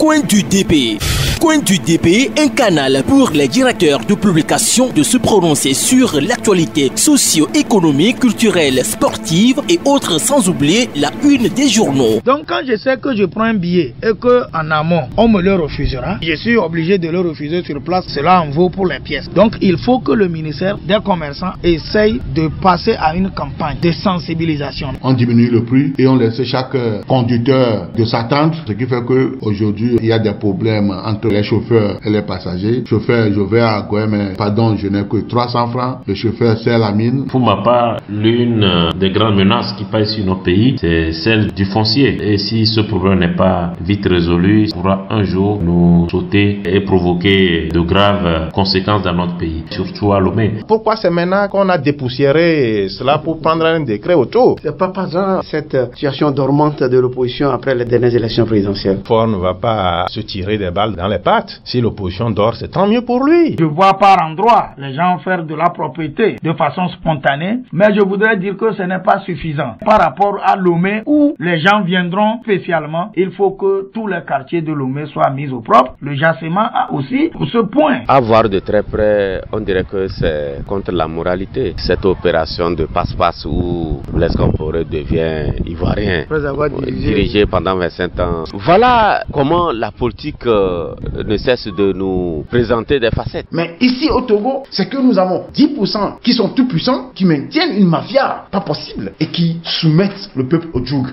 Coin du DP. Coin du DP, un canal pour les directeurs de publication de se prononcer sur l'actualité socio-économique, culturelle, sportive et autres, sans oublier la une des journaux. Donc quand je sais que je prends un billet et qu'en amont on me le refusera, je suis obligé de le refuser sur place. Cela en vaut pour les pièces. Donc il faut que le ministère des commerçants essaye de passer à une campagne de sensibilisation. On diminue le prix et on laisse chaque conducteur de s'attendre, ce qui fait qu'aujourd'hui il y a des problèmes entre les chauffeurs et les passagers. Chauffeur, je vais à Goué, mais pardon, je n'ai que 300 francs. Le chauffeur sert la mine. Pour ma part, l'une des grandes menaces qui pèsent sur nos pays, c'est celle du foncier. Et si ce problème n'est pas vite résolu, il pourra un jour nous sauter et provoquer de graves conséquences dans notre pays, surtout à Lomé. Pourquoi c'est maintenant qu'on a dépoussiéré cela pour prendre un décret autour? C'est pas passant cette situation dormante de l'opposition après les dernières élections présidentielles. Ford ne va pas se tirer des balles dans les pattes. Si l'opposition dort, c'est tant mieux pour lui. Je vois par endroits les gens faire de la propriété de façon spontanée, mais je voudrais dire que ce n'est pas suffisant. Par rapport à Lomé, où les gens viendront spécialement, il faut que tous les quartiers de Lomé soient mis au propre. Le Jassement a aussi ce point. À voir de très près, on dirait que c'est contre la moralité. Cette opération de passe-passe où Blaise Compaoré devient ivoirien, dirigé pendant 25 ans. Voilà comment la politique ne cesse de nous présenter des facettes. Mais ici au Togo, c'est que nous avons 10% qui sont tout puissants, qui maintiennent une mafia pas possible et qui soumettent le peuple au joug.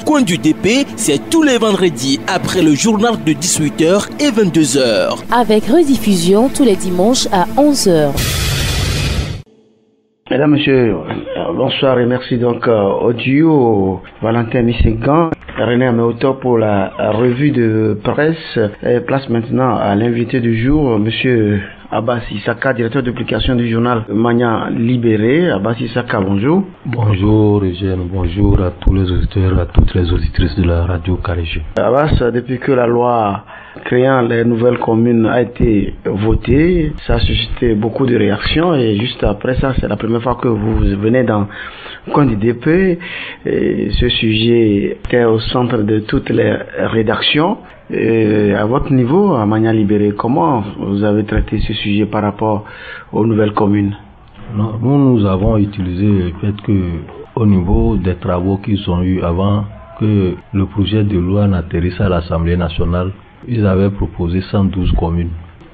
Coin du DP, c'est tous les vendredis après le journal de 18h et 22h. Avec rediffusion tous les dimanches à 11h. Mesdames, Messieurs, bonsoir et merci donc au duo Valentin Misségan, René Améoto pour la revue de presse. Et place maintenant à l'invité du jour, Monsieur Abbas Issaka, directeur de publication du journal Mania Libéré. Abbas Issaka, bonjour. Bonjour Eugène, bonjour à tous les auditeurs, à toutes les auditrices de la radio Carrégé. Abbas, depuis que la loi créant les nouvelles communes a été votée, ça a suscité beaucoup de réactions et juste après ça, c'est la première fois que vous venez dans le coin du DP. Et ce sujet était au centre de toutes les rédactions. Et à votre niveau, à Mania Libéré, comment vous avez traité ce sujet par rapport aux nouvelles communes? Non, nous avons utilisé le fait que au niveau des travaux qu'ils ont eu avant que le projet de loi n'atterrisse à l'Assemblée nationale, ils avaient proposé 112 communes.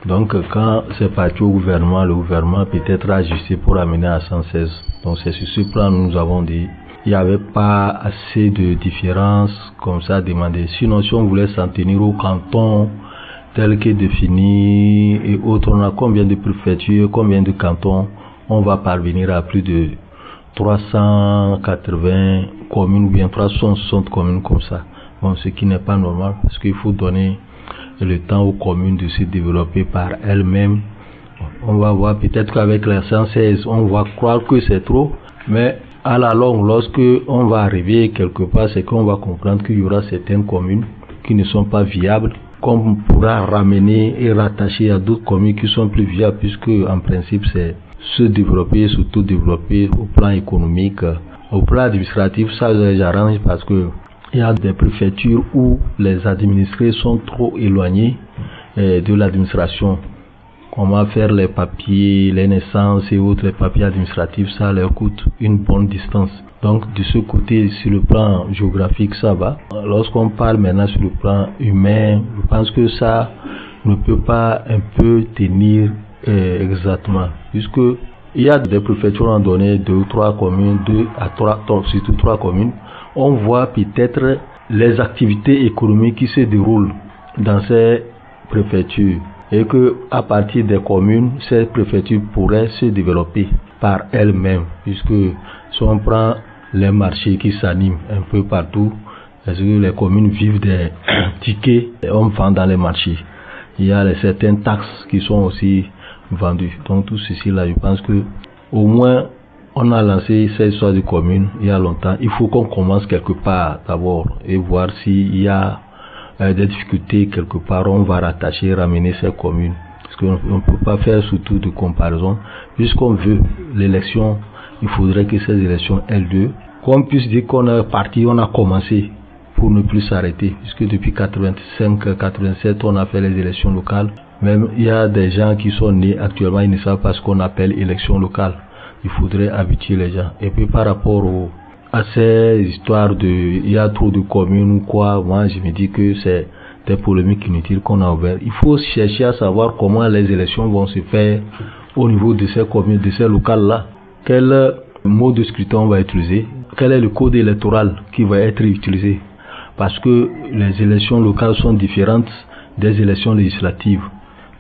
Donc quand c'est parti au gouvernement, le gouvernement peut-être a ajusté pour amener à 116. Donc c'est sur ce plan nous avons dit il n'y avait pas assez de différence comme ça à demander. Sinon, si on voulait s'en tenir au canton tel que défini et autres, on a combien de préfectures, combien de cantons, on va parvenir à plus de 380 communes ou bien 360 communes comme ça. Bon, ce qui n'est pas normal parce qu'il faut donner le temps aux communes de se développer par elles-mêmes. On va voir peut-être qu'avec la 116, on va croire que c'est trop, mais à la longue, lorsque on va arriver quelque part, c'est qu'on va comprendre qu'il y aura certaines communes qui ne sont pas viables, qu'on pourra ramener et rattacher à d'autres communes qui sont plus viables, puisque en principe c'est se développer, surtout développer au plan économique. Au plan administratif, ça j'arrange parce que il y a des préfectures où les administrés sont trop éloignés de l'administration. Comment faire les papiers, les naissances et autres, les papiers administratifs, ça leur coûte une bonne distance. Donc de ce côté, sur le plan géographique, ça va. Lorsqu'on parle maintenant sur le plan humain, je pense que ça ne peut pas un peu tenir exactement. Puisque il y a des préfectures en donné 2 ou 3 communes, 2 à 3, surtout 3 communes. On voit peut-être les activités économiques qui se déroulent dans ces préfectures. Et que à partir des communes, ces préfectures pourraient se développer par elles-mêmes, puisque si on prend les marchés qui s'animent un peu partout, parce que les communes vivent des tickets et on vend dans les marchés. Il y a certaines taxes qui sont aussi vendues. Donc tout ceci là, je pense que au moins on a lancé cette histoire de communes il y a longtemps. Il faut qu'on commence quelque part d'abord et voir s'il y a des difficultés quelque part, on va rattacher, ramener ces communes. Parce qu'on ne peut pas faire surtout de comparaison. Puisqu'on veut l'élection, il faudrait que ces élections aient lieu. Qu'on puisse dire qu'on est parti, on a commencé. pour ne plus s'arrêter, puisque depuis 85-87 on a fait les élections locales. Même il y a des gens qui sont nés actuellement, ils ne savent pas ce qu'on appelle élections locales. Il faudrait habituer les gens. Et puis par rapport à ces histoires de il y a trop de communes ou quoi, moi je me dis que c'est des polémiques inutiles qu'on a ouvertes. Il faut chercher à savoir comment les élections vont se faire au niveau de ces communes, de ces locales-là. Quel mode de scrutin on va utiliser? Quel est le code électoral qui va être utilisé? Parce que les élections locales sont différentes des élections législatives.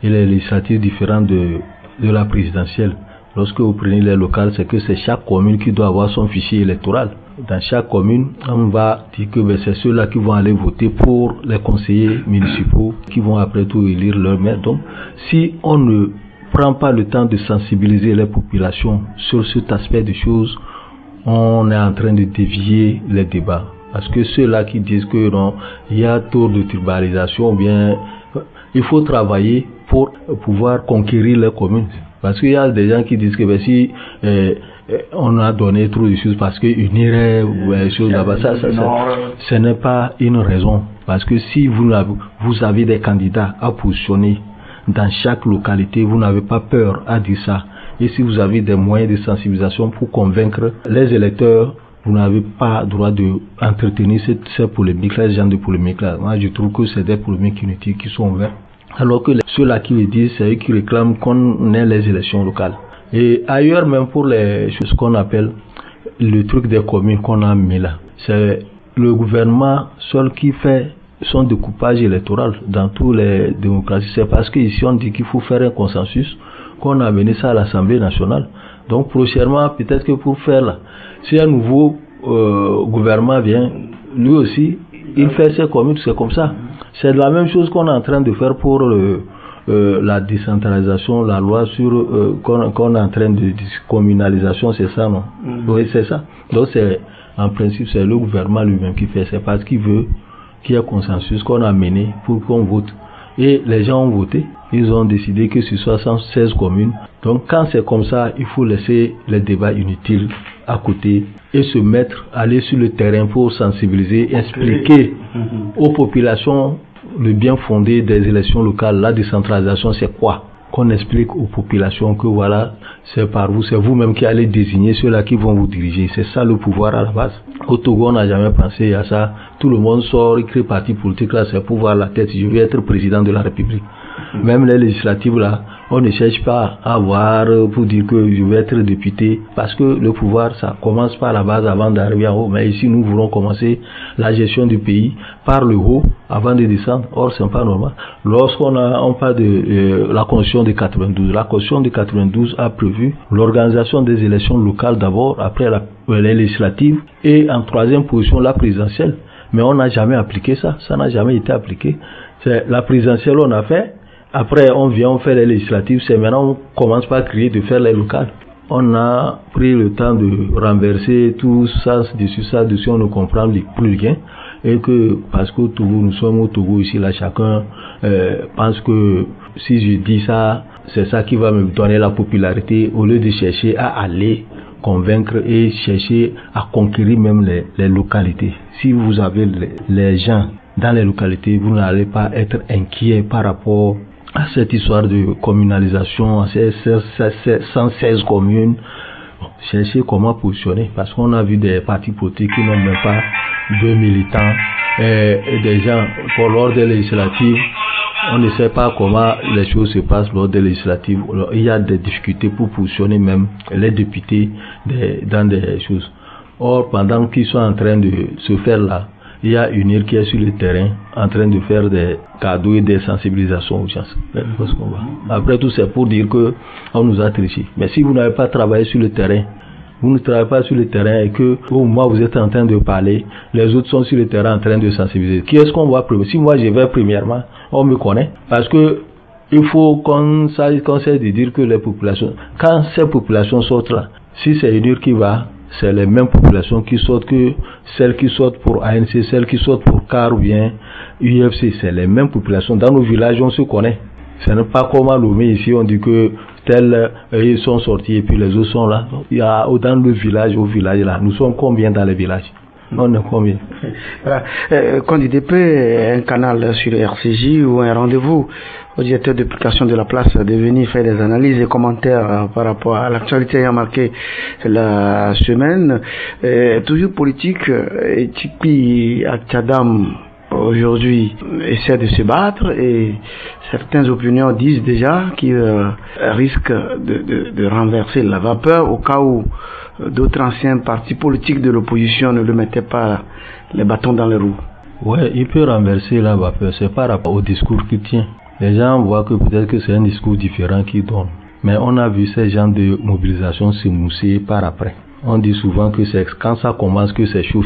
Et les législatives différentes de la présidentielle. Lorsque vous prenez les locales, c'est que c'est chaque commune qui doit avoir son fichier électoral. Dans chaque commune, on va dire que c'est ceux-là qui vont aller voter pour les conseillers municipaux qui vont après tout élire leur maire. Donc, si on ne prend pas le temps de sensibiliser les populations sur cet aspect des choses, on est en train de dévier les débats. Parce que ceux-là qui disent que non, il y a trop de tribalisation, bien, il faut travailler pour pouvoir conquérir les communes. Parce qu'il y a des gens qui disent que ben, si on a donné trop de choses parce qu'ils iraient les choses là-bas, ce n'est pas une raison. Parce que si vous avez des candidats à positionner dans chaque localité, vous n'avez pas peur à dire ça. Et si vous avez des moyens de sensibilisation pour convaincre les électeurs, vous n'avez pas droit d'entretenir ces polémiques-là, ce genre de polémiques-là. Moi, je trouve que c'est des polémiques inutiles qui sont ouvertes. Alors que ceux-là qui le disent, c'est eux qui réclament qu'on ait les élections locales. Et ailleurs, même pour les choses qu'on appelle le truc des communes qu'on a mis là, c'est le gouvernement seul qui fait son découpage électoral dans toutes les démocraties. C'est parce qu'ici on dit qu'il faut faire un consensus qu'on a amené ça à l'Assemblée nationale. Donc prochainement, peut-être que pour faire là, si un nouveau gouvernement vient, lui aussi, il fait ses communes, c'est comme ça. C'est la même chose qu'on est en train de faire pour la décentralisation, la loi sur qu'on est en train de communalisation, c'est ça, non? Oui, c'est ça. Donc c'est en principe c'est le gouvernement lui-même qui fait, c'est parce qu'il veut qu'il y ait consensus qu'on a mené pour qu'on vote. Et les gens ont voté, ils ont décidé que ce soit 116 communes. Donc quand c'est comme ça, il faut laisser les débats inutiles à côté et se mettre, aller sur le terrain pour sensibiliser, expliquer aux populations le bien fondé des élections locales. La décentralisation, c'est quoi? Qu'on explique aux populations que voilà, c'est par vous, c'est vous-même qui allez désigner ceux-là qui vont vous diriger. C'est ça le pouvoir à la base. Au Togo, on n'a jamais pensé à ça. Tout le monde sort, il crée parti politique là, c'est pour voir la tête. Je vais être président de la République. Même les législatives là, on ne cherche pas à voir pour dire que je vais être député, parce que le pouvoir ça commence par la base avant d'arriver en haut. Mais ici nous voulons commencer la gestion du pays par le haut avant de descendre. Or c'est pas normal. Lorsqu'on parle de la Constitution de 92, la Constitution de 92 a prévu l'organisation des élections locales d'abord, après les législatives et en troisième position la présidentielle. Mais on n'a jamais appliqué ça, ça n'a jamais été appliqué. C'est la présidentielle on a fait. Après, on vient, on fait les législatives, c'est maintenant on commence par crier de faire les locales. On a pris le temps de renverser tout ça dessus, on ne comprend plus rien. Et que, parce qu'au Togo, nous sommes au Togo ici, là, chacun pense que si je dis ça, c'est ça qui va me donner la popularité, au lieu de chercher à aller convaincre et chercher à conquérir même les localités. Si vous avez les gens dans les localités, vous n'allez pas être inquiet par rapport à cette histoire de communalisation, à ces 116 communes. Cherchez comment positionner, parce qu'on a vu des partis politiques qui n'ont même pas de militants et des gens pour lors des législatives. On ne sait pas comment les choses se passent lors des législatives. Il y a des difficultés pour positionner même les députés dans des choses. Or, pendant qu'ils sont en train de se faire là, il y a une UNIR qui est sur le terrain en train de faire des cadeaux et des sensibilisations aux gens. Après tout, c'est pour dire que on nous a triché. Mais si vous n'avez pas travaillé sur le terrain, vous ne travaillez pas sur le terrain et que au moment où vous êtes en train de parler, les autres sont sur le terrain en train de sensibiliser. Qui est-ce qu'on voit premier? Si moi je vais premièrement, on me connaît. Parce que il faut qu'on sache de dire que les populations, quand ces populations sortent là, si c'est une UNIR qui va, c'est les mêmes populations qui sortent que celles qui sortent pour ANC, celles qui sortent pour CAR ou bien UFC, c'est les mêmes populations. Dans nos villages, on se connaît. Ce n'est pas comme à Lomé ici, on dit que tels ils sont sortis et puis les autres sont là. Il y a dans le village, au village là, nous sommes combien dans les villages? On est combien? CONDIDP, un canal sur RCJ ou un rendez-vous au directeur d'application de la place de venir faire des analyses et commentaires par rapport à l'actualité ayant marqué la semaine. Toujours politique, Tipi Atchadam aujourd'hui essaie de se battre et certaines opinions disent déjà qu'il risque de renverser la vapeur au cas où d'autres anciens partis politiques de l'opposition ne le mettaient pas les bâtons dans les roues. Ouais, il peut renverser la vapeur, c'est par rapport au discours qu'il tient. Les gens voient que peut-être que c'est un discours différent qu'il donne. Mais on a vu ces gens de mobilisation s'émousser par après. On dit souvent que c'est quand ça commence que c'est chaud.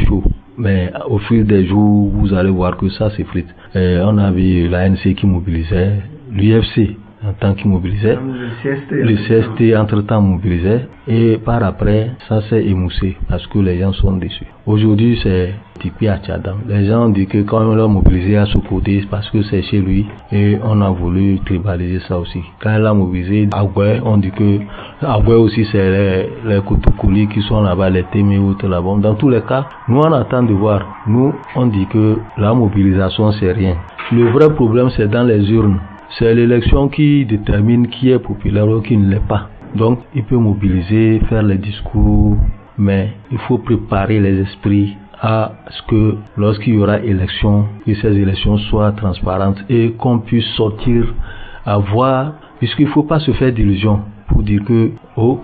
Mais au fil des jours, vous allez voir que ça s'effrite. On a vu l'ANC qui mobilisait, l'UFC en tant qu'il mobilisait, le CST entre-temps mobilisait, et par après, ça s'est émoussé parce que les gens sont déçus. Aujourd'hui, c'est Tipi Atchadam. Les gens disent que quand on l'a mobilisé à ce côté, c'est parce que c'est chez lui, et on a voulu tribaliser ça aussi. Quand il a mobilisé Agoué, on dit que Agoué aussi, c'est les Koutoukoulis qui sont là-bas, les Témé ou tout là-bas. Dans tous les cas, nous on attend de voir. Nous, on dit que la mobilisation, c'est rien. Le vrai problème, c'est dans les urnes. C'est l'élection qui détermine qui est populaire ou qui ne l'est pas. Donc, il peut mobiliser, faire les discours, mais il faut préparer les esprits à ce que lorsqu'il y aura élection, que ces élections soient transparentes et qu'on puisse sortir à voir, puisqu'il ne faut pas se faire d'illusions pour dire que,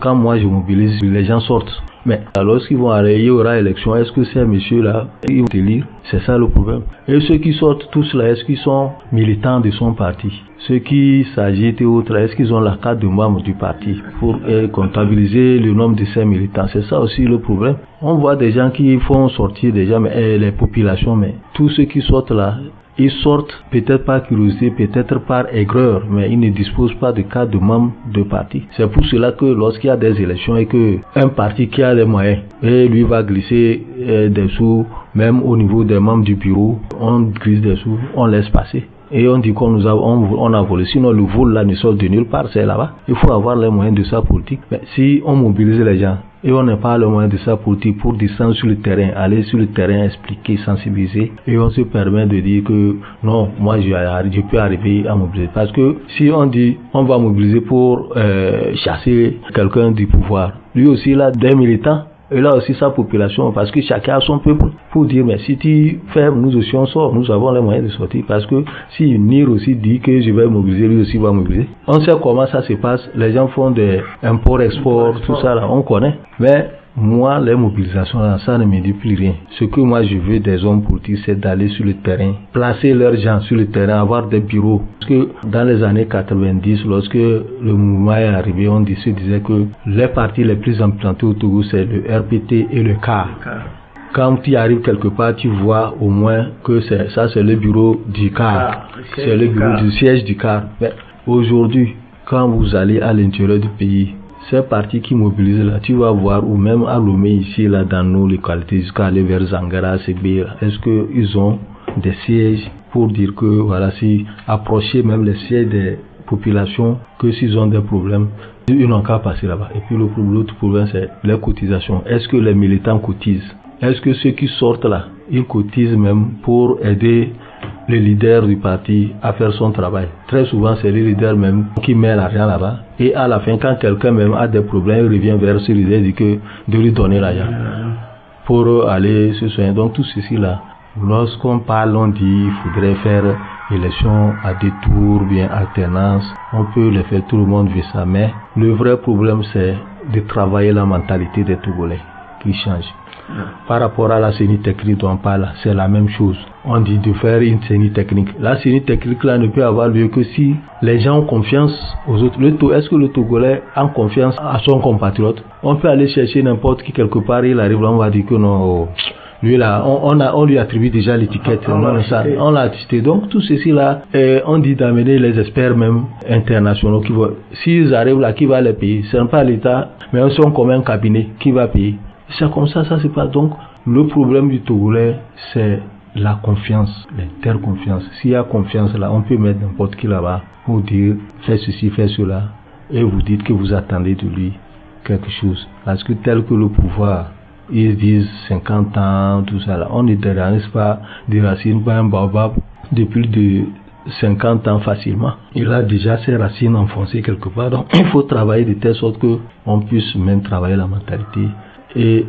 quand moi je mobilise, les gens sortent. Mais lorsqu'ils vont aller, il y aura élection, est-ce que ces messieurs-là, ils vont élire? C'est ça le problème. Et ceux qui sortent tous là, est-ce qu'ils sont militants de son parti? Ceux qui s'agitent et autres, est-ce qu'ils ont la carte de membre du parti pour comptabiliser le nombre de ces militants? C'est ça aussi le problème. On voit des gens qui font sortir des gens, les populations, mais tous ceux qui sortent là, ils sortent peut-être par curiosité, peut-être par aigreur, mais ils ne disposent pas de carte de membre de parti. C'est pour cela que lorsqu'il y a des élections et que un parti qui a les moyens, et lui va glisser des sous, même au niveau des membres du bureau, on glisse des sous, on laisse passer. Et on dit qu'on a volé. Sinon, le vol là ne sort de nulle part, c'est là-bas. Il faut avoir les moyens de sa politique. Mais si on mobilise les gens et on n'a pas les moyens de sa politique pour descendre sur le terrain, aller sur le terrain, expliquer, sensibiliser, et on se permet de dire que non, moi je peux arriver à mobiliser. Parce que si on dit on va mobiliser pour chasser quelqu'un du pouvoir, lui aussi il a des militants. Et là aussi sa population, parce que chacun a son peuple, pour dire, mais si tu fais, nous aussi on sort, nous avons les moyens de sortir, parce que si NIR aussi dit que je vais mobiliser, lui aussi va mobiliser. On sait comment ça se passe, les gens font des import-export, tout ça là, on connaît, mais moi, les mobilisations là, ça ne me dit plus rien. Ce que moi je veux des hommes politiques, c'est d'aller sur le terrain, placer leurs gens sur le terrain, avoir des bureaux. Parce que dans les années 90, lorsque le mouvement est arrivé, on se disait que les partis les plus implantés au Togo, c'est le RPT et le CAR. Quand tu arrives quelque part, tu vois au moins que c'est le bureau du CAR. C'est le bureau du siège du CAR. Mais aujourd'hui, quand vous allez à l'intérieur du pays, ces partis qui mobilisent là, tu vas voir, ou même à Lomé ici, là, dans nos localités, jusqu'à aller vers Zangara, Sébé, est-ce qu'ils ont des sièges pour dire que, voilà, si approcher même les sièges des populations, que s'ils ont des problèmes, ils n'ont qu'à passer là-bas. Et puis l'autre problème, c'est les cotisations. Est-ce que les militants cotisent? Est-ce que ceux qui sortent là, ils cotisent même pour aider le leader du parti à faire son travail? Très souvent, c'est le leader même qui met l'argent là-bas. Et à la fin, quand quelqu'un même a des problèmes, il revient vers ce leader et dit que de lui donner l'argent pour aller se soigner. Donc tout ceci là, lorsqu'on parle, on dit qu'il faudrait faire élection à deux tours, bien alternance. On peut le faire, tout le monde veut ça. Mais le vrai problème, c'est de travailler la mentalité des Togolais qui change. Par rapport à la CENI technique dont on parle, c'est la même chose. On dit de faire une CENI technique. La CENI technique là ne peut avoir lieu que si les gens ont confiance aux autres. Est-ce que le Togolais a confiance à son compatriote? On peut aller chercher n'importe qui quelque part, il arrive là, on va dire que non, lui là, on lui attribue déjà l'étiquette. On l'a attesté. Donc tout ceci là, on dit d'amener les experts même internationaux qui vont, s'ils arrivent là, qui va les payer? Ce n'est pas l'État, mais on sont comme un cabinet qui va payer. C'est comme ça se passe. Donc, le problème du Togolais, c'est la confiance, l'interconfiance. S'il y a confiance là, on peut mettre n'importe qui là-bas pour dire, fais ceci, fais cela. Et vous dites que vous attendez de lui quelque chose. Parce que tel que le pouvoir ils disent 50 ans, tout ça là. On ne dérange pas des racines, pas un baobab de plus de 50 ans facilement. Il a déjà ses racines enfoncées quelque part. Donc il faut travailler de telle sorte que on puisse même travailler la mentalité. Et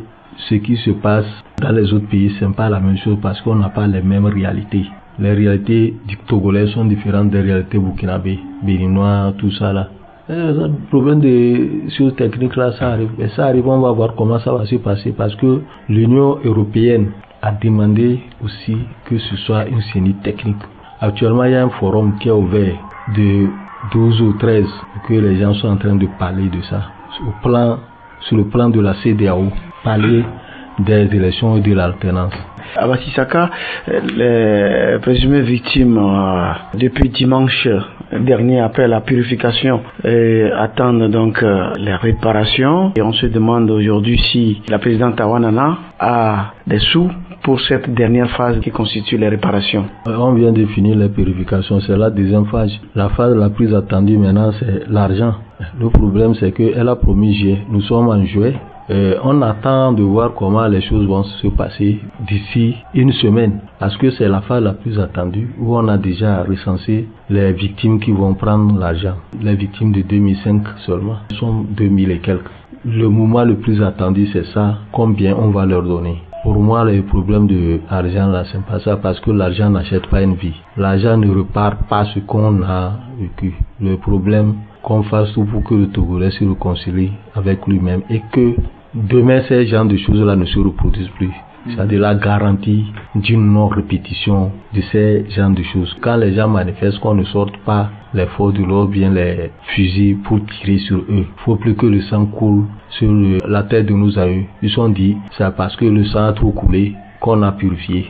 ce qui se passe dans les autres pays, c'est pas la même chose parce qu'on n'a pas les mêmes réalités. Les réalités du Togolais sont différentes des réalités burkinabé, béninois, tout ça là. Le problème de choses techniques là, ça arrive. Et ça arrive, on va voir comment ça va se passer parce que l'Union européenne a demandé aussi que ce soit une CENI technique. Actuellement, il y a un forum qui est ouvert de 12 ou 13 que les gens sont en train de parler de ça. Sur le plan de la CEDEAO, parler des élections et de l'alternance. Abassi Saka, les présumées victimes depuis dimanche dernier après la purification attendent donc les réparations et on se demande aujourd'hui si la présidente Tawanana a des sous pour cette dernière phase qui constitue les réparations. On vient de finir les purifications, c'est la deuxième phase. La phase la plus attendue maintenant c'est l'argent. Le problème c'est qu'elle a promis juillet, nous sommes en juillet. On attend de voir comment les choses vont se passer d'ici une semaine parce que c'est la phase la plus attendue où on a déjà recensé les victimes qui vont prendre l'argent. Les victimes de 2005 seulement sont 2000 et quelques. Le moment le plus attendu c'est ça, combien on va leur donner. Pour moi, le problème de l'argent là, c'est pas ça parce que l'argent n'achète pas une vie. L'argent ne repart pas ce qu'on a vécu. Le problème, qu'on fasse tout pour que le Togolais se réconcilie avec lui-même et que demain, ces genres de choses-là ne se reproduisent plus. C'est-à-dire la garantie d'une non-répétition de ces genres de choses. Quand les gens manifestent qu'on ne sorte pas les forces de l'ordre, bien les fusils pour tirer sur eux. Il ne faut plus que le sang coule sur la tête de nos aïeux. Ils sont dit, c'est parce que le sang a trop coulé qu'on a purifié.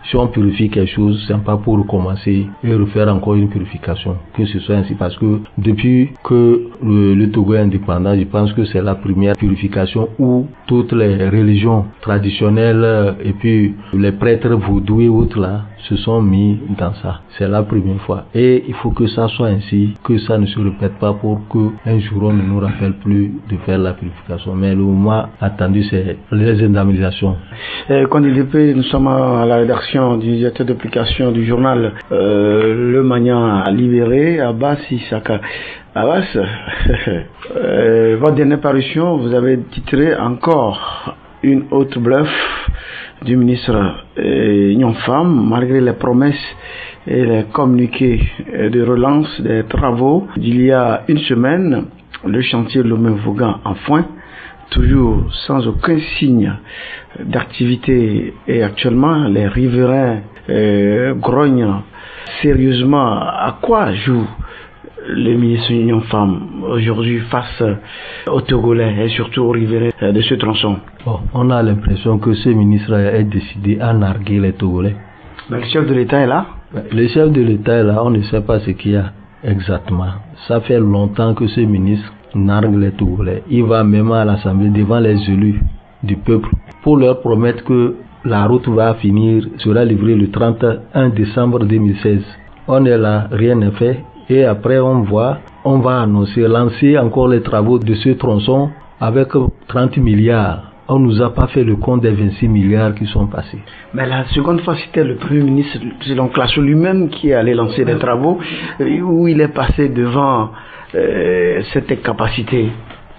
Si on purifie quelque chose, c'est pas pour recommencer et refaire encore une purification. Que ce soit ainsi parce que depuis que le Togo est indépendant, je pense que c'est la première purification où toutes les religions traditionnelles et puis les prêtres vaudous et autres là se sont mis dans ça. C'est la première fois. Et il faut que ça soit ainsi, que ça ne se répète pas pour qu'un jour on ne nous rappelle plus de faire la purification. Mais le moment attendu, c'est les indemnisations. Quand nous sommes à la rédaction du directeur d'application du journal Le Magnan libéré, Abassi Saka. Abbas, votre dernière parution, vous avez titré encore une autre bluff du ministre Union Femmes, malgré les promesses et les communiqués de relance des travaux d'il y a une semaine. Le chantier Lomé-Vaugan en foin, toujours sans aucun signe d'activité, et actuellement les riverains grognent sérieusement. À quoi joue le ministre Union Femmes aujourd'hui face aux Togolais et surtout aux riverains de ce tronçon? Bon, on a l'impression que ce ministre est décidé à narguer les Togolais. Mais le chef de l'État est là? Le chef de l'État est là, on ne sait pas ce qu'il y a exactement. Ça fait longtemps que ce ministre nargue les Togolais. Il va même à l'Assemblée devant les élus du peuple pour leur promettre que la route va finir, sera livrée le 31 décembre 2016. On est là, rien n'est fait. Et après on va annoncer, lancer encore les travaux de ce tronçon avec 30 milliards. On nous a pas fait le compte des 26 milliards qui sont passés. Mais la seconde fois, c'était le Premier ministre, selon Classo lui-même, qui est allé lancer des travaux, où il est passé devant cette incapacité.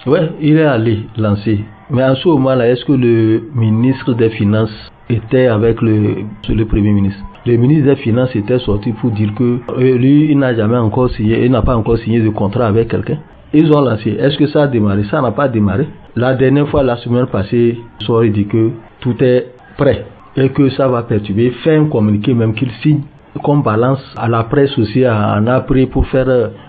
Oui, il est allé lancer. Mais en ce moment-là, est-ce que le ministre des Finances était avec le Premier ministre? Le ministre des Finances était sorti pour dire que lui, il n'a pas encore signé de contrat avec quelqu'un. Ils ont lancé. Est-ce que ça a démarré? Ça n'a pas démarré. La dernière fois, la semaine passée, ils ont dit que tout est prêt et que ça va perturber. Fait un communiqué même qu'il signe, qu'on balance à la presse aussi en après pour faire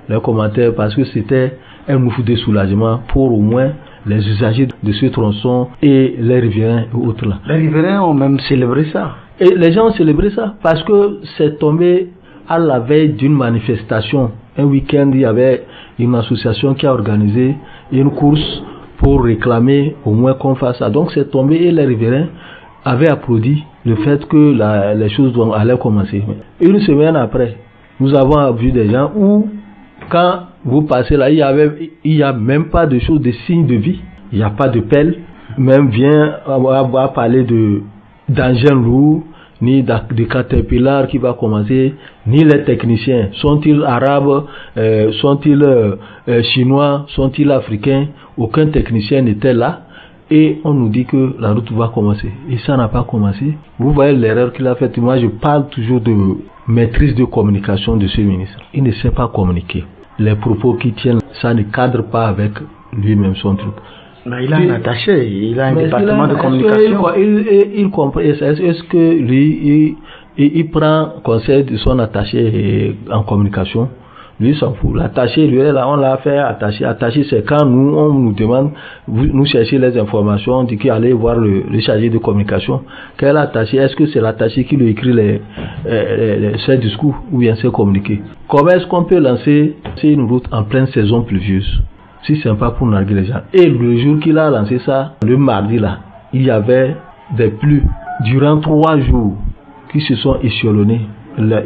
les commentaires parce que c'était un mouvement de soulagement pour au moins les usagers de ce tronçon et les riverains et autres là. Les riverains ont même célébré ça. Et les gens ont célébré ça parce que c'est tombé à la veille d'une manifestation. Un week-end, il y avait une association qui a organisé une course pour réclamer au moins qu'on fasse ça. Donc c'est tombé et les riverains avaient applaudi le fait que les choses allaient commencer. Une semaine après, nous avons vu des gens où, quand vous passez là, il y a même pas de choses, de signes de vie. Il n'y a pas de pelle, même vient à parler d'engins lourds, ni de Caterpillar qui va commencer, ni les techniciens. Sont-ils arabes, sont-ils chinois, sont-ils africains? Aucun technicien n'était là. Et on nous dit que la route va commencer. Et ça n'a pas commencé. Vous voyez l'erreur qu'il a faite. Moi, je parle toujours de maîtrise de communication de ce ministre. Il ne sait pas communiquer. Les propos qu'il tient, ça ne cadre pas avec lui-même son truc. Mais il a un attaché, il a un département de communication. Il comprend. Est-ce que lui, il prend conseil de son attaché en communication? Lui, il s'en fout. L'attaché, lui, là, on l'a fait attaché. Attaché, c'est quand on nous demande, nous chercher les informations, on dit qu'il allait voir le chargé de communication. Quel attaché? Est-ce que c'est l'attaché qui lui écrit ses discours ou bien ses communiqués? Comment est-ce qu'on peut lancer une route en pleine saison pluvieuse? Si c'est pas pour narguer les gens. Et le jour qu'il a lancé ça, le mardi là, il y avait des pluies durant 3 jours qui se sont échelonnés.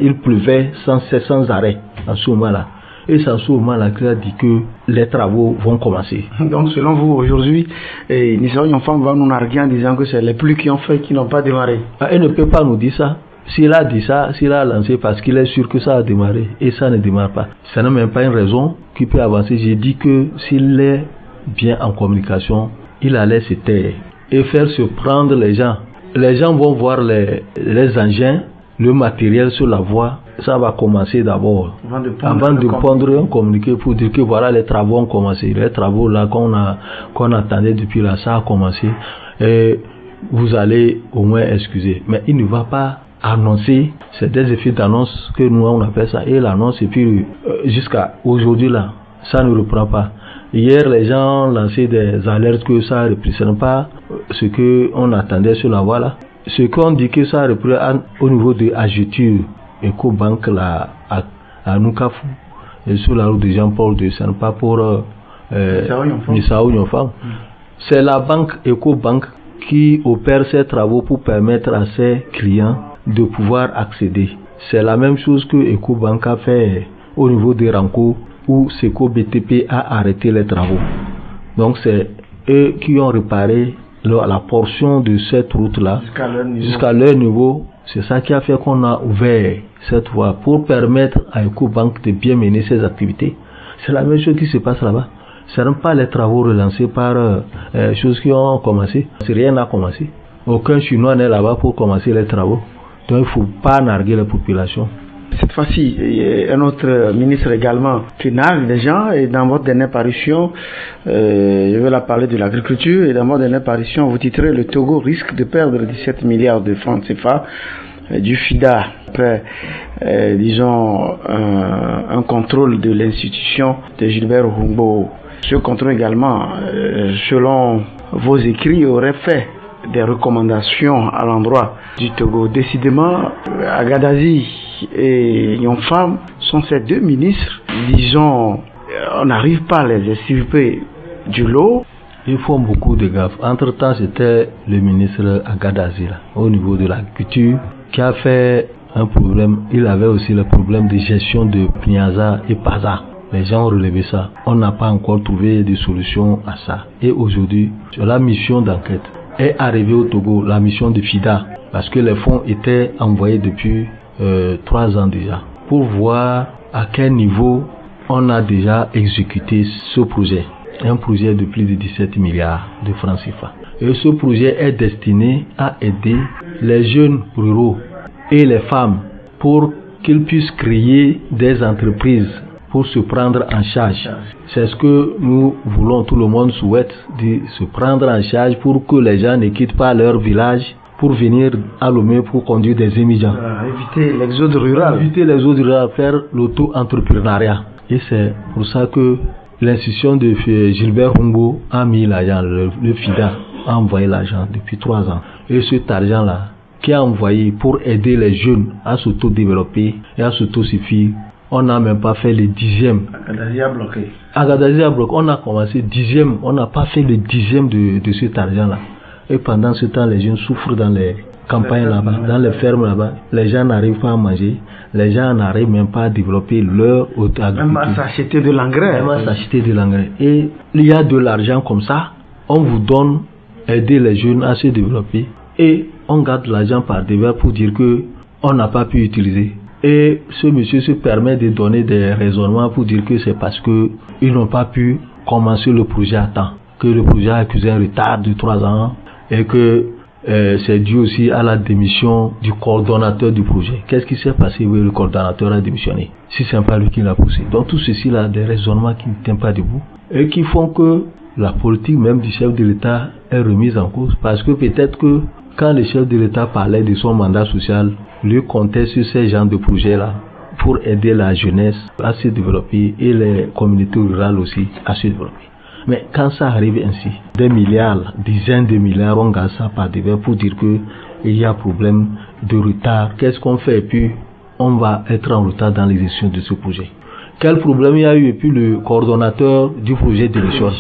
Il pleuvait sans cesse, sans arrêt en ce moment-là. Et c'est en ce moment-là qu'il a dit que les travaux vont commencer. Donc selon vous, aujourd'hui, Nissa Yonfam va nous narguer en disant que c'est les pluies qui ont fait, qui n'ont pas démarré. Il ne peut pas nous dire ça. S'il a dit ça, s'il a lancé parce qu'il est sûr que ça a démarré et ça ne démarre pas, ça n'a même pas une raison qui peut avancer. J'ai dit que s'il est bien en communication, il allait se taire et faire se prendre les gens. Les gens vont voir les engins, le matériel sur la voie. Ça va commencer d'abord. Avant de pondre un communiqué pour dire que voilà, les travaux ont commencé. Les travaux là qu'on attendait depuis là, ça a commencé. Et vous allez au moins excuser. Mais il ne va pas annoncer, c'est des effets d'annonce que nous on appelle ça, et l'annonce, et puis jusqu'à aujourd'hui là, ça ne reprend pas. Hier, les gens ont lancé des alertes que ça ne représente pas ce qu'on attendait sur la voie là. Ce qu'on dit que ça représente au niveau de Agetur, Ecobank là, à Nukafu, et sur la route de Jean-Paul II, ce n'est pas pour Nissa Yonfam. C'est la banque Ecobank qui opère ces travaux pour permettre à ses clients de pouvoir accéder. C'est la même chose que Ecobank a fait au niveau de Ranco, où Seco BTP a arrêté les travaux. Donc c'est eux qui ont réparé la portion de cette route-là jusqu'à leur niveau. C'est ça qui a fait qu'on a ouvert cette voie pour permettre à Ecobank de bien mener ses activités. C'est la même chose qui se passe là-bas. Ce ne sont pas les travaux relancés par choses qui ont commencé. Rien n'a commencé. Aucun Chinois n'est là-bas pour commencer les travaux. Donc il ne faut pas narguer la population. Cette fois-ci, un autre ministre également qui nargue les gens, et dans votre dernière parution, je vais la parler de l'agriculture, et dans votre dernière parution, vous titrez « Le Togo risque de perdre 17 milliards de francs CFA du FIDA ». Après, disons, un contrôle de l'institution de Gilbert Humbo. Ce contrôle également, selon vos écrits, aurait fait des recommandations à l'endroit du Togo. Décidément, Agadazi et Yonfam sont ces deux ministres. Disons, on n'arrive pas à les extirper du lot. Ils font beaucoup de gaffes. Entre-temps, c'était le ministre Agadazi, là, au niveau de l'agriculture, qui a fait un problème. Il avait aussi le problème de gestion de Pniaza et Paza. Les gens ont relevé ça. On n'a pas encore trouvé de solution à ça. Et aujourd'hui, sur la mission d'enquête est arrivée au Togo, la mission de FIDA, parce que les fonds étaient envoyés depuis 3 ans déjà, pour voir à quel niveau on a déjà exécuté ce projet. Un projet de plus de 17 milliards de francs CFA. Et ce projet est destiné à aider les jeunes ruraux et les femmes pour qu'ils puissent créer des entreprises pour se prendre en charge. C'est ce que nous voulons, tout le monde souhaite, de se prendre en charge pour que les gens ne quittent pas leur village pour venir à Lomé pour conduire des émigrants. Éviter l'exode rural. Éviter l'exode rural, faire l'auto-entrepreneuriat. Et c'est pour ça que l'institution de Gilbert Humbo a mis l'argent, le FIDA a envoyé l'argent depuis 3 ans. Et cet argent-là, qui a envoyé pour aider les jeunes à s'auto-développer et à s'auto-suffire, on n'a même pas fait le 10e. Agadazi a bloqué. Agadazi a bloqué. On a commencé 10e. On n'a pas fait le 10e de cet argent-là. Et pendant ce temps, les jeunes souffrent dans les campagnes là-bas, dans les fermes là-bas. Les gens n'arrivent pas à manger. Les gens n'arrivent même pas à développer leur agriculture. Même à s'acheter de l'engrais. Même à s'acheter de l'engrais. Et il y a de l'argent comme ça. On vous donne aider les jeunes à se développer et on garde l'argent par devers pour dire que on n'a pas pu utiliser. Et ce monsieur se permet de donner des raisonnements pour dire que c'est parce que ils n'ont pas pu commencer le projet à temps, que le projet a accusé un retard de 3 ans et que c'est dû aussi à la démission du coordonnateur du projet. Qu'est-ce qui s'est passé? Oui, le coordonnateur a démissionné. Si c'est pas lui qui l'a poussé. Donc tout ceci là, des raisonnements qui ne tiennent pas debout et qui font que la politique même du chef de l'État est remise en cause. Parce que peut-être que quand le chef de l'État parlait de son mandat social, lui comptait sur ces genres de projets-là pour aider la jeunesse à se développer et les communautés rurales aussi à se développer. Mais quand ça arrive ainsi, des milliards, dizaines de milliards, on gagne ça par devers pour dire qu'il y a problème de retard. Qu'est-ce qu'on fait? Et puis, on va être en retard dans l'exécution de ce projet. Quel problème il y a eu? Et puis, le coordonnateur du projet de l'école,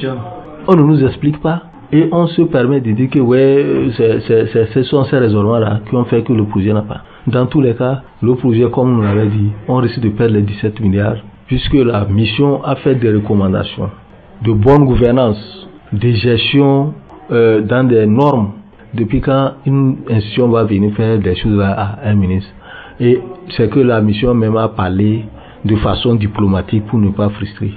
on ne nous explique pas. Et on se permet de dire que ouais, ce sont ces raisonnements-là qui ont fait que le projet n'a pas. Dans tous les cas, le projet, comme on l'avait dit, on risque de perdre les 17 milliards puisque la mission a fait des recommandations de bonne gouvernance, de gestion dans des normes. Depuis quand une institution va venir faire des choses à un ministre. Et c'est que la mission même a parlé de façon diplomatique pour ne pas frustrer.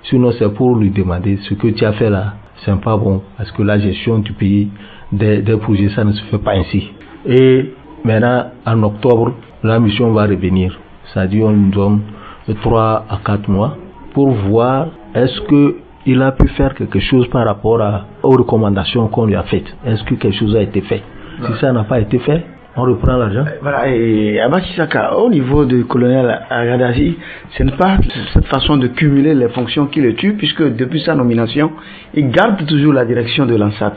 Sinon, c'est pour lui demander ce que tu as fait là. C'est pas bon parce que la gestion du pays des projets, ça ne se fait pas ainsi. Et maintenant, en octobre, la mission va revenir. C'est-à-dire, on nous donne 3 à 4 mois pour voir est-ce que il a pu faire quelque chose par rapport aux recommandations qu'on lui a faites. Est-ce que quelque chose a été fait? Si ça n'a pas été fait, on reprend l'argent. Voilà, et Abachi Saka, au niveau du colonel Agadasi, ce n'est pas cette façon de cumuler les fonctions qui le tue, puisque depuis sa nomination, il garde toujours la direction de l'ANSAT.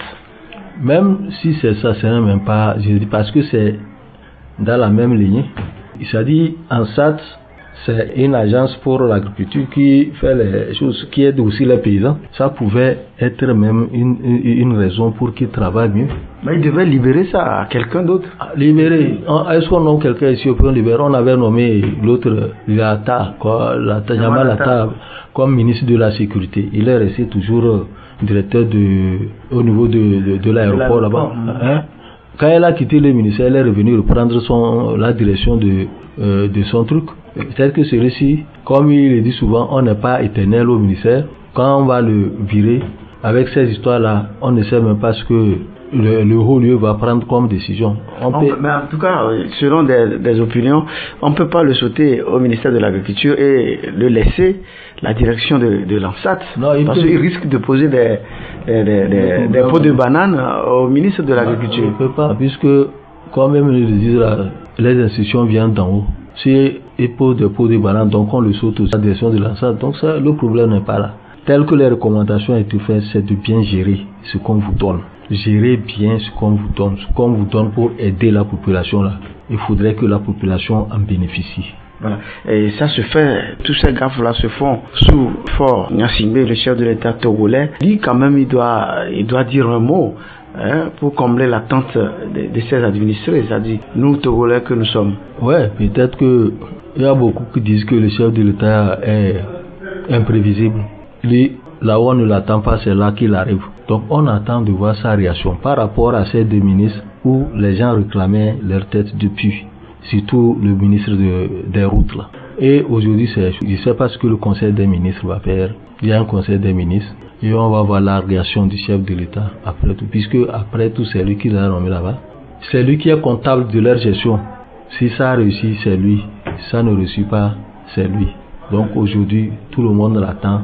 Même si c'est ça, ce n'est même pas, je dis parce que c'est dans la même ligne. Il s'est dit, ANSAT, c'est une agence pour l'agriculture qui fait les choses, qui aide aussi les paysans. Ça pouvait être même une raison pour qu'ils travaillent mieux. Mais il devait libérer ça à quelqu'un d'autre. Libérer. Est-ce qu'on nomme quelqu'un ici au point libérer? On avait nommé l'autre, Jamal Atta, comme ministre de la Sécurité. Il est resté toujours directeur au niveau de l'aéroport là-bas. Hein? Quand elle a quitté le ministère, elle est revenue reprendre la direction de son truc. Peut-être que celui-ci, comme il le dit souvent, on n'est pas éternel au ministère. Quand on va le virer, avec ces histoires-là, on ne sait même pas ce que le haut lieu va prendre comme décision. Mais en tout cas, selon des opinions, on ne peut pas le sauter au ministère de l'Agriculture et le laisser la direction de l'ANSAT. Parce qu'il risque de poser des pots de banane au ministre de l'Agriculture. Il ne peut pas, puisque, comme même le disent là, les institutions viennent d'en haut. Si il pose des pots de banane, donc on le saute à la direction de l'ANSAT. Donc ça, le problème n'est pas là. Tel que les recommandations ont été faites, c'est de bien gérer ce qu'on vous donne. Gérez bien ce qu'on vous donne pour aider la population là. Il faudrait que la population en bénéficie. Voilà. Et ça se fait, tous ces gaffes là se font sous Faure Gnassingbé, le chef de l'État togolais. Lui quand même il doit dire un mot pour combler l'attente de ses administrés, c'est-à-dire nous Togolais que nous sommes. Ouais, peut-être que il y a beaucoup qui disent que le chef de l'État est imprévisible. Lui, là où on ne l'attend pas, c'est là qu'il arrive. Donc on attend de voir sa réaction par rapport à ces deux ministres où les gens réclamaient leur tête depuis, surtout le ministre des routes là. Et aujourd'hui, je ne sais pas ce que le conseil des ministres va faire. Il y a un conseil des ministres et on va voir la réaction du chef de l'État après tout, puisque après tout c'est lui qui l'a nommé là-bas. C'est lui qui est comptable de leur gestion. Si ça réussit, c'est lui. Si ça ne réussit pas, c'est lui. Donc aujourd'hui, tout le monde l'attend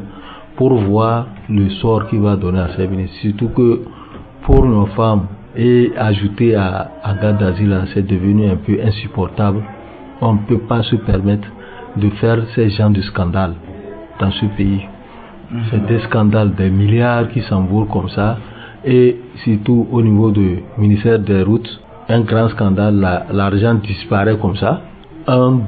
pour voir le sort qu'il va donner à ces ministres. Surtout que pour nos femmes, et ajouter à Agadasi là, c'est devenu un peu insupportable. On ne peut pas se permettre de faire ces genres de scandales dans ce pays. C'est des scandales, des milliards qui s'envolent comme ça. Et surtout au niveau du ministère des routes, un grand scandale, l'argent disparaît comme ça.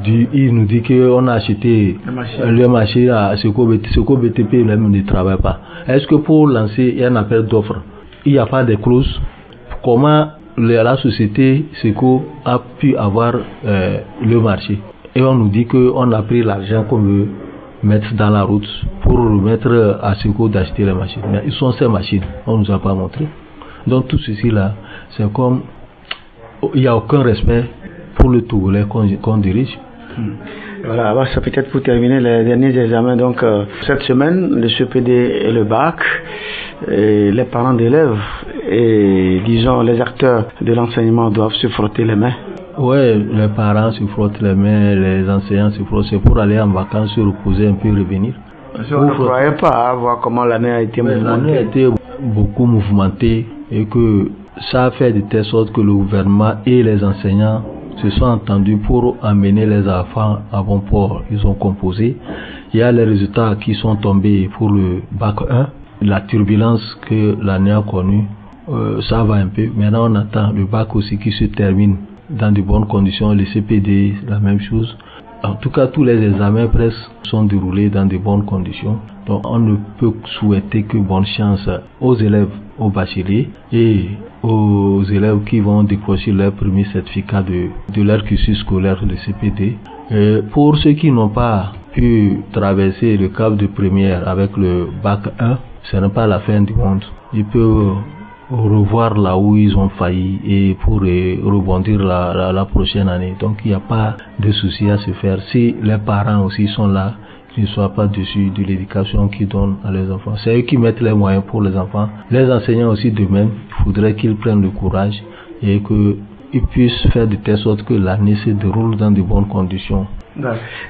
Il nous dit qu'on a acheté le marché à Seco BTP même ne travaille pas. Est-ce que pour lancer un appel d'offres, il n'y a pas de clauses? Comment la société Seco a pu avoir le marché? Et on nous dit qu'on a pris l'argent qu'on veut mettre dans la route pour remettre à Seco d'acheter les machines. Mais ils sont ces machines, on ne nous a pas montré. Donc tout ceci là, c'est comme il n'y a aucun respect pour le Togolais qu'on dirige. Voilà, ça peut-être pour terminer les derniers examens. Donc cette semaine, le CPD et le bac, et les parents d'élèves et disons les acteurs de l'enseignement doivent se frotter les mains. Ouais, les parents se frottent les mains, les enseignants se frottent, c'est pour aller en vacances, se reposer un peu, revenir. On ne croyait pas voir comment l'année a été mouvementée. L'année a été beaucoup mouvementée et que ça a fait de telle sorte que le gouvernement et les enseignants se sont entendus pour amener les enfants à bon port. Ils ont composé. Il y a les résultats qui sont tombés pour le bac 1. La turbulence que l'année a connue, ça va un peu. Maintenant, on attend le bac aussi qui se termine dans de bonnes conditions. Le CPD, la même chose. En tout cas, tous les examens presque sont déroulés dans de bonnes conditions. Donc, on ne peut souhaiter que bonne chance aux élèves, aux bacheliers et aux élèves qui vont décrocher leur premier certificat de leur cursus scolaire de CPD. Et pour ceux qui n'ont pas pu traverser le cap de première avec le bac 1, ce n'est pas la fin du monde. Ils peuvent revoir là où ils ont failli et pour rebondir la prochaine année. Donc il n'y a pas de souci à se faire. Si les parents aussi sont là, qu'ils ne soient pas dessus de l'éducation qu'ils donnent à leurs enfants. C'est eux qui mettent les moyens pour les enfants. Les enseignants aussi de même, il faudrait qu'ils prennent le courage et qu'ils puissent faire de telle sorte que l'année se déroule dans de bonnes conditions.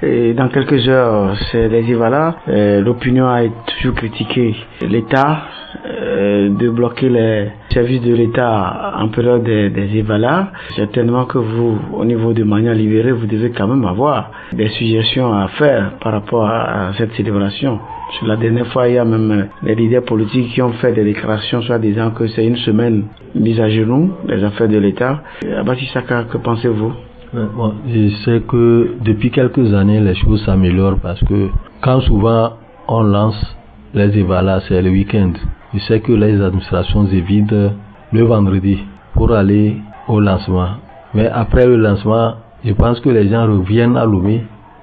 Et dans quelques heures, c'est les IVALA. L'opinion a toujours critiqué l'État de bloquer les services de l'État en période des IVALA. Certainement que vous, au niveau de Mania Libérée, vous devez quand même avoir des suggestions à faire par rapport à cette célébration. La dernière fois, il y a même des leaders politiques qui ont fait des déclarations soit disant que c'est une semaine mise à genoux les affaires de l'État. Abati Saka, que pensez-vous? Bon, je sais que depuis quelques années, les choses s'améliorent parce que quand souvent on lance les évalas, c'est le week-end. Je sais que les administrations évitent le vendredi pour aller au lancement. Mais après le lancement, je pense que les gens reviennent à Lomé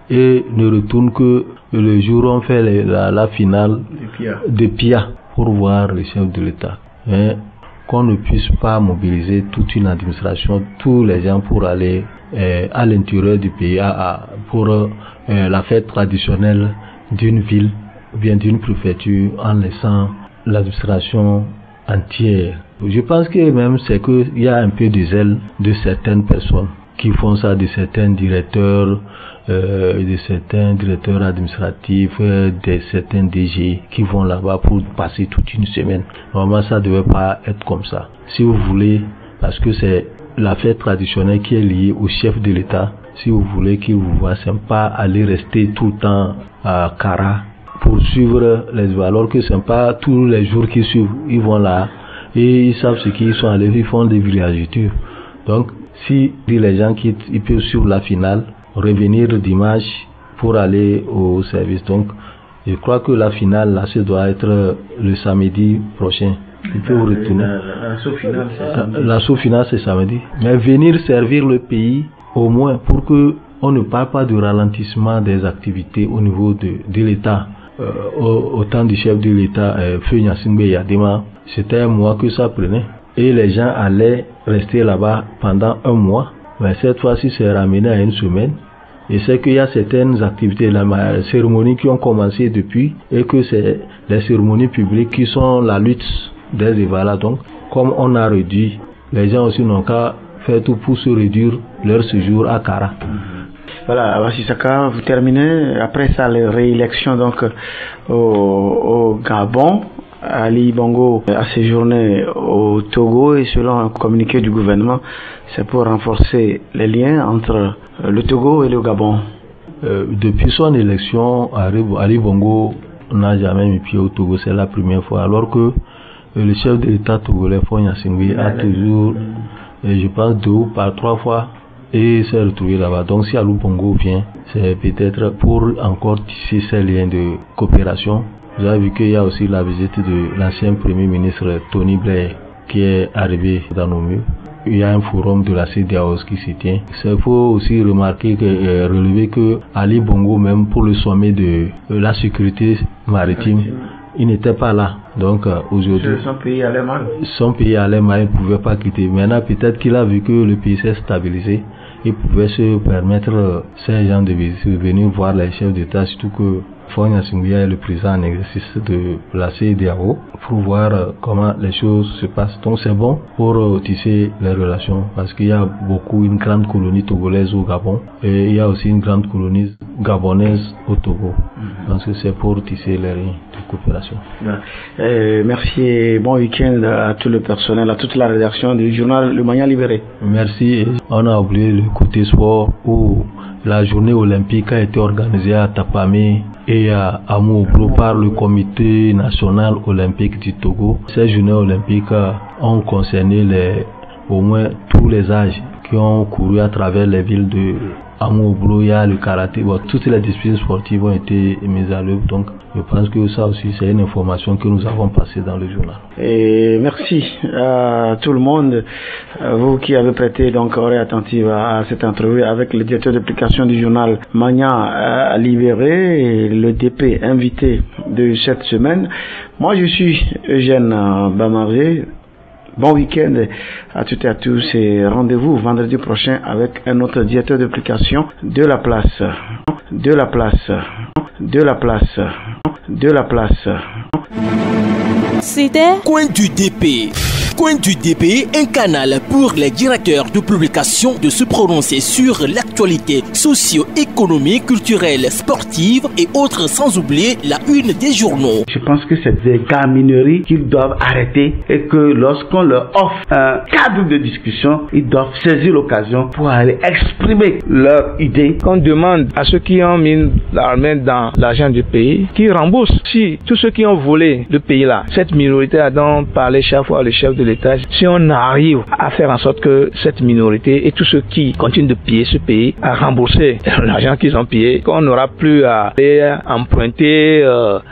et ne retournent que le jour où on fait la finale de Pia pour voir le chef de l'État. Mais qu'on ne puisse pas mobiliser toute une administration, tous les gens pour aller à l'intérieur du pays pour la fête traditionnelle d'une ville ou bien d'une préfecture en laissant l'administration entière. Je pense que même c'est qu'il y a un peu de zèle de certaines personnes qui font ça, de certains directeurs, administratifs, de certains DG qui vont là-bas pour passer toute une semaine. Normalement, ça ne devait pas être comme ça. Si vous voulez, parce que c'est la fête traditionnelle qui est liée au chef de l'État, si vous voulez qu'il vous voit, c'est pas aller rester tout le temps à Kara pour suivre les valeurs, que c'est pas tous les jours qu'ils suivent, ils vont là et ils savent ce qu'ils sont allés, ils font des villégiatures. Donc, si les gens quittent, ils peuvent suivre la finale, revenir dimanche pour aller au service. Donc, je crois que la finale, là, ça doit être le samedi prochain. Ils peuvent retourner. L'assaut final, c'est samedi. Mais venir servir le pays, au moins, pour que on ne parle pas de ralentissement des activités au niveau de l'État. Au temps du chef de l'État, Feu Gnassingbé Yadema, c'était un mois que ça prenait. Et les gens allaient rester là-bas pendant un mois. Mais cette fois-ci, c'est ramené à une semaine. Et c'est qu'il y a certaines activités, les cérémonies qui ont commencé depuis, et que c'est les cérémonies publiques qui sont la lutte des évalas. Donc, comme on a réduit, les gens aussi n'ont qu'à faire tout pour se réduire leur séjour à Kara. Voilà, Abati Saka, vous terminez. Après ça, la réélection donc au Gabon. Ali Bongo a séjourné au Togo et selon un communiqué du gouvernement, c'est pour renforcer les liens entre le Togo et le Gabon. Depuis son élection, Ali Bongo n'a jamais mis pied au Togo, c'est la première fois, alors que le chef de l'État togolais, Feu Gnassingbé, a toujours, je pense, 2 ou 3 fois, et s'est retrouvé là-bas. Donc si Ali Bongo vient, c'est peut-être pour encore tisser ces liens de coopération. Vous avez vu qu'il y a aussi la visite de l'ancien Premier ministre Tony Blair qui est arrivé dans nos murs. Il y a un forum de la CEDEAO qui s'y tient. Il faut aussi remarquer relever que Ali Bongo, même pour le sommet de la sécurité maritime, il n'était pas là. Donc aujourd'hui, son pays allait mal. Son pays allait mal, il ne pouvait pas quitter. Maintenant, peut-être qu'il a vu que le pays s'est stabilisé. Il pouvait se permettre, ces gens de venir voir les chefs d'État, surtout que Faure Gnassingbia est le président en exercice de la CEDEAO, pour voir comment les choses se passent. Donc c'est bon pour tisser les relations, parce qu'il y a une grande colonie togolaise au Gabon, et il y a aussi une grande colonie gabonaise au Togo. Donc c'est pour tisser les liens de coopération. Merci et bon week-end à tout le personnel, à toute la rédaction du journal Le Manya Libéré. Merci. On a oublié le côté sport où la journée olympique a été organisée à Tapamé et à Amoublo par le comité national olympique du Togo. Ces journées olympiques ont concerné au moins tous les âges qui ont couru à travers les villes de Amoublo, il y a le karaté. Toutes les disciplines sportives ont été mises à l'œuvre. Donc je pense que ça aussi c'est une information que nous avons passée dans le journal. Et merci à tout le monde, vous qui avez prêté donc oreille attentive à cette entrevue avec le directeur d'application du journal Manya Libéré et le DP invité de cette semaine. Moi je suis Eugène Bamaré. Bon week-end à toutes et à tous et rendez-vous vendredi prochain avec un autre directeur d'application de la place. C'était Coin du DP. Coin du DP, un canal pour les directeurs de publication de se prononcer sur l'actualité socio-économique, culturelle, sportive et autres, sans oublier la une des journaux. Je pense que c'est des gamineries qu'ils doivent arrêter et que lorsqu'on leur offre un cadre de discussion, ils doivent saisir l'occasion pour aller exprimer leurs idées. Qu'on demande à ceux qui ont mis leur main dans l'argent du pays, qu'ils remboursent. Si tous ceux qui ont volé le pays là, cette minorité a donc parlé chaque fois le chef de l'État, si on arrive à faire en sorte que cette minorité et tous ceux qui continuent de piller ce pays à rembourser l'argent qu'ils ont pillé, qu'on n'aura plus à emprunter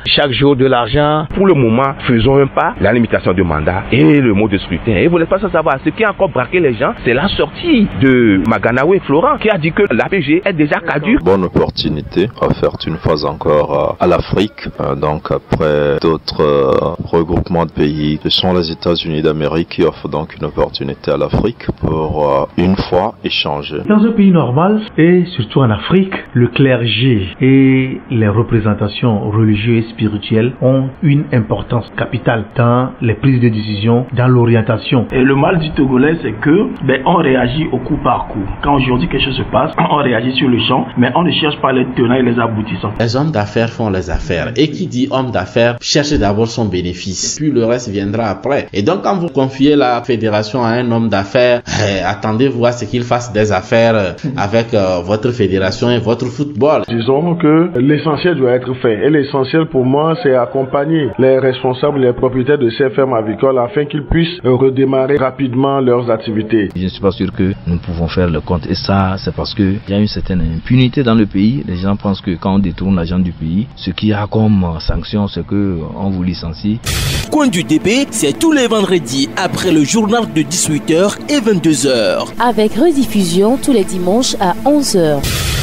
chaque jour de l'argent. Pour le moment, faisons un pas, la limitation de mandat et le mode de scrutin. Et vous n'êtes pas sans savoir, ce qui a encore braqué les gens, c'est la sortie de Maganawe Florent qui a dit que l'APG est déjà caduque. Bonne opportunité offerte une fois encore à l'Afrique. Donc après d'autres regroupements de pays, ce sont les États-Unis d'Amérique qui offre donc une opportunité à l'Afrique pour une fois échanger. Dans un pays normal et surtout en Afrique, le clergé et les représentations religieuses et spirituelles ont une importance capitale dans les prises de décision, dans l'orientation. Et le mal du Togolais, c'est que on réagit au coup par coup. Quand aujourd'hui quelque chose se passe, on réagit sur le champ, mais on ne cherche pas les tenants et les aboutissants. Les hommes d'affaires font les affaires. Et qui dit homme d'affaires cherche d'abord son bénéfice, puis le reste viendra après. Et donc quand vous confiez la fédération à un homme d'affaires, attendez-vous à ce qu'il fasse des affaires avec votre fédération et votre football. Disons que l'essentiel doit être fait. Et l'essentiel pour moi, c'est accompagner les responsables, les propriétaires de ces fermes avicoles afin qu'ils puissent redémarrer rapidement leurs activités. Je ne suis pas sûr que nous pouvons faire le compte. Et ça, c'est parce qu'il y a une certaine impunité dans le pays. Les gens pensent que quand on détourne l'argent du pays, ce qu'il y a comme sanction, c'est qu'on vous licencie. Coin du DP, c'est tous les vendredis après le journal de 18h et 22h. Avec rediffusion tous les dimanches à 11h.